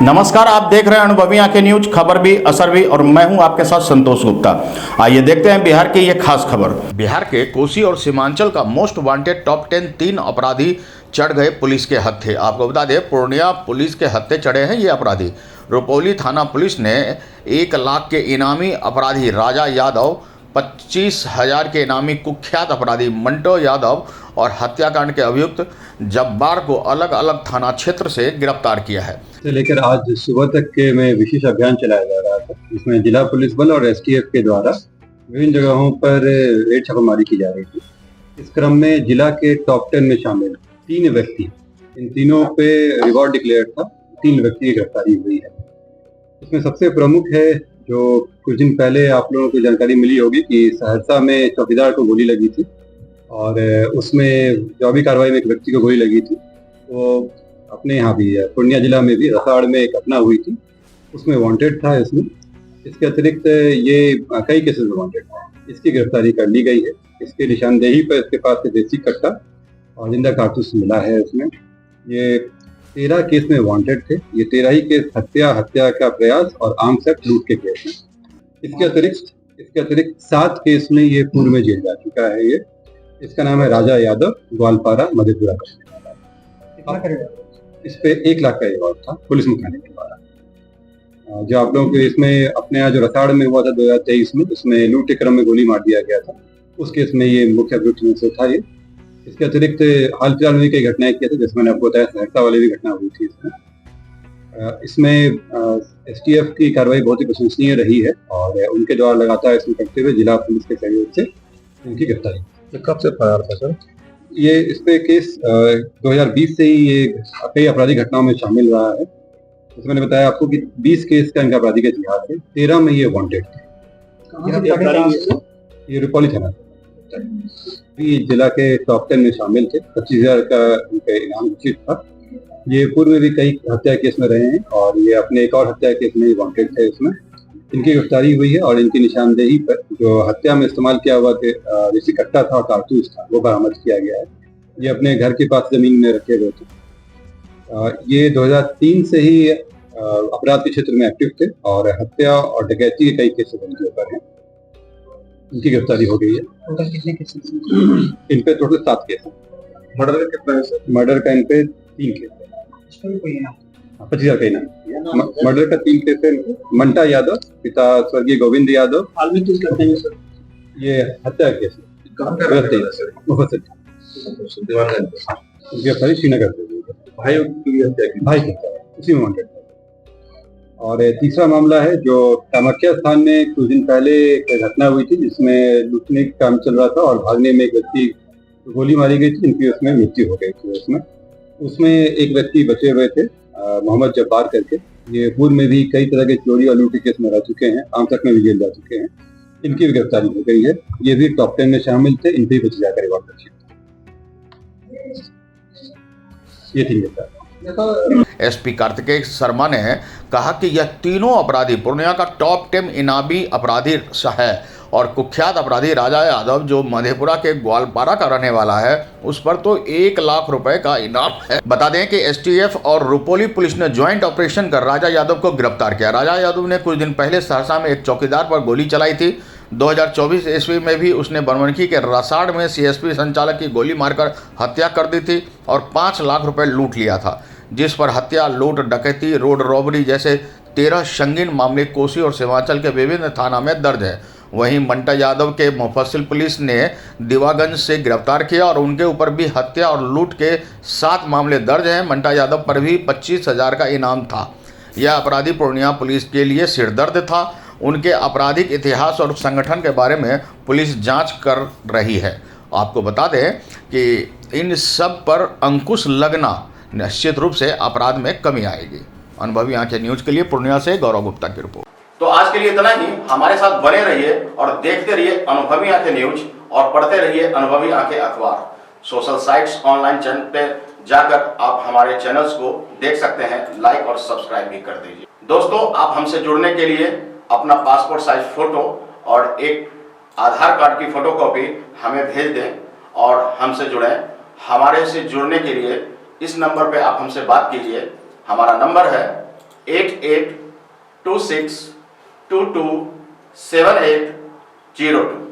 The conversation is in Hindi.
नमस्कार, आप देख रहे हैं अनुभवी आंखें न्यूज। खबर भी असर भी, और मैं हूं आपके साथ संतोष गुप्ता। आइए देखते हैं बिहार की ये खास खबर। बिहार के कोसी और सीमांचल का मोस्ट वांटेड टॉप 10 3 अपराधी चढ़ गए पुलिस के हत्थे। आपको बता दें, पूर्णिया पुलिस के हत्थे चढ़े हैं ये अपराधी। रुपौली थाना पुलिस ने 1 लाख के इनामी अपराधी राजा यादव, 25,000 के इनामी कुख्यात अपराधी मंटो यादव और हत्याकांड के अभियुक्त जब्बार को अलग अलग थाना क्षेत्र से गिरफ्तार किया है। से लेकर आज सुबह तक के में विशेष अभियान चलाया जा रहा था, जिसमें जिला पुलिस बल और एसटीएफ के द्वारा विभिन्न जगहों पर रेड छापेमारी की जा रही थी। इस क्रम में जिला के टॉप 10 में शामिल 3 व्यक्ति, इन तीनों पे रिवॉर्ड डिक्लेयर था। 3 व्यक्ति की गिरफ्तारी हुई है। इसमें सबसे प्रमुख है, जो कुछ दिन पहले आप लोगों को जानकारी मिली होगी कि सहरसा में चौकीदार को गोली लगी थी और उसमें जवाबी कार्रवाई में एक व्यक्ति को गोली लगी थी। वो अपने यहाँ भी पूर्णिया जिला में भी रसाड़ में एक घटना हुई थी, उसमें वांटेड था। इसके अतिरिक्त ये कई केसेस में वांटेड था। इसकी गिरफ्तारी कर ली गई है। इसके निशानदेही पर इसके पास से देसी कट्टा और जिंदा कारतूस मिला है। इसमें ये 13 केस में वांटेड थे। ये 13 ही केस हत्या का प्रयास और आर्म्स एक्ट लूट के केस हैं। इसके अतिरिक्त 7 केस में ये पूर्व में जेल जा चुका है। ये इसका नाम है राजा यादव, ग्वालपारा मधेपुरा का। इस पे 1 लाख का रिवॉर्ड था पुलिस मुख्यालय के द्वारा। जो आप लोगों को इसमें अपने यहाँ जो रसाड़ में हुआ था 2023 में, उसमें लूट के क्रम में गोली मार दिया गया था। उस केस में ये मुख्य अभियुक्त में से था। ये इसके अतिरिक्त हाल फिलहाल में कई घटनाएं किए थे, जिसमें मैंने आपको बताया सहरसा वाली भी घटना हुई थी। इसमें एसटीएफ की कार्रवाई बहुत ही प्रशंसनीय रही है और उनके द्वारा लगातार इसमें करते हुए जिला पुलिस के सहयोग से उनकी गिरफ्तारी। कब से फरार था सर? ये इस पे केस 2020 से ही ये कई आपराधिक घटनाओं में शामिल रहा है। जैसे मैंने बताया आपको कि 20 केस का इनका आपराधिक इतिहास है। 13 में ये वांटेड थे। ये रुपौली थाना भी जिला के टॉप 10 में शामिल थे। 25,000 का इनका इनाम घोषित था। ये पूर्व में भी कई हत्या केस में रहे हैं और ये अपने एक और हत्या केस में वांटेड थे। इसमें इनकी गिरफ्तारी हुई है और इनकी निशानदेही पर जो हत्या में इस्तेमाल किया हुआ देसी कट्टा था और कारतूस था, वो बरामद किया गया है। ये अपने घर के पास जमीन में रखे हुए थे। ये 2003 से ही अपराध के क्षेत्र में एक्टिव थे और हत्या और डकैती के कई केसेस इनके ऊपर हैं। इनकी गिरफ्तारी हो गई है। टोटल कितने केसेस? इन पे टोटल 7 केस हैं। मर्डर का कितना है सर? मर्डर का इन पे 3 केस है। 25,000 का इनाम। मर्डर का 3 केस है। मंटा यादव, पिता स्वर्गीय गोविंद यादव। हाल में किस करते हैं सर? ये हत्या केस है। कहाँ का रहता है सर? गिरफ्तारी श्रीनगर से हुई है। भाई की हत्या की? भाई की उसी में वांटेड है। और तीसरा मामला है जो कामाख्या स्थान में कुछ दिन पहले एक घटना हुई थी, जिसमें लूटने का काम चल रहा था और भागने में एक व्यक्ति गोली मारी गई थी, इनकी उसमें मृत्यु हो गई थी। उसमें एक व्यक्ति बचे हुए थे, मोहम्मद जब्बार करके। ये पूर्व में भी कई तरह के चोरी और लूट के केस में रह चुके हैं, आर्म्स एक्ट में भी जेल जा चुके हैं। इनकी भी गिरफ्तारी हो गई है। ये भी टॉप 10 में शामिल थे। इनकी भी 25,000 का रिवॉर्ड घोषित। ये 3 गिरफ्तार। एसपी कार्तिकेय शर्मा ने कहा कि यह तीनों अपराधी पूर्णिया का टॉप 10 इनामी अपराधी है और कुख्यात अपराधी राजा यादव, जो मधेपुरा के ग्वालपारा का रहने वाला है, उस पर तो 1 लाख रुपए का इनाम है। बता दें कि एसटीएफ और रुपौली पुलिस ने ज्वाइंट ऑपरेशन कर राजा यादव को गिरफ्तार किया। राजा यादव ने कुछ दिन पहले सहरसा में एक चौकीदार पर गोली चलाई थी। 2024 ईस्वी में भी उसने बनमनखी के रसाड़ में सीएसपी संचालक की गोली मारकर हत्या कर दी थी और 5 लाख रुपए लूट लिया था, जिस पर हत्या, लूट, डकैती, रोड रॉबरी जैसे 13 संगीन मामले कोसी और सीमांचल के विभिन्न थाना में दर्ज है। वहीं मंटा यादव के मुफस्सिल पुलिस ने दीवागंज से गिरफ्तार किया और उनके ऊपर भी हत्या और लूट के 7 मामले दर्ज हैं। मंटा यादव पर भी 25,000 का इनाम था। यह अपराधी पूर्णिया पुलिस के लिए सिरदर्द था। उनके आपराधिक इतिहास और संगठन के बारे में पुलिस जांच कर रही है। आपको बता दें कि इन सब पर अंकुश लगना निश्चित रूप से अपराध में कमी आएगी। अनुभवी आंखें न्यूज के लिए पूर्णिया से गौरव गुप्ता की रिपोर्ट। तो आज के लिए इतना ही। हमारे साथ बने रहिए और देखते रहिए अनुभवी आंखें न्यूज और पढ़ते रहिए अनुभवी आंखें अखबार। सोशल साइट्स, ऑनलाइन चैनल पे जाकर आप हमारे चैनल्स को देख सकते हैं। लाइक और सब्सक्राइब भी कर दीजिए। दोस्तों, आप हमसे जुड़ने के लिए अपना पासपोर्ट साइज फोटो और एक आधार कार्ड की फोटोकॉपी हमें भेज दें और हमसे जुड़ें। हमारे से जुड़ने के लिए इस नंबर पे आप हमसे बात कीजिए। हमारा नंबर है 8826227802।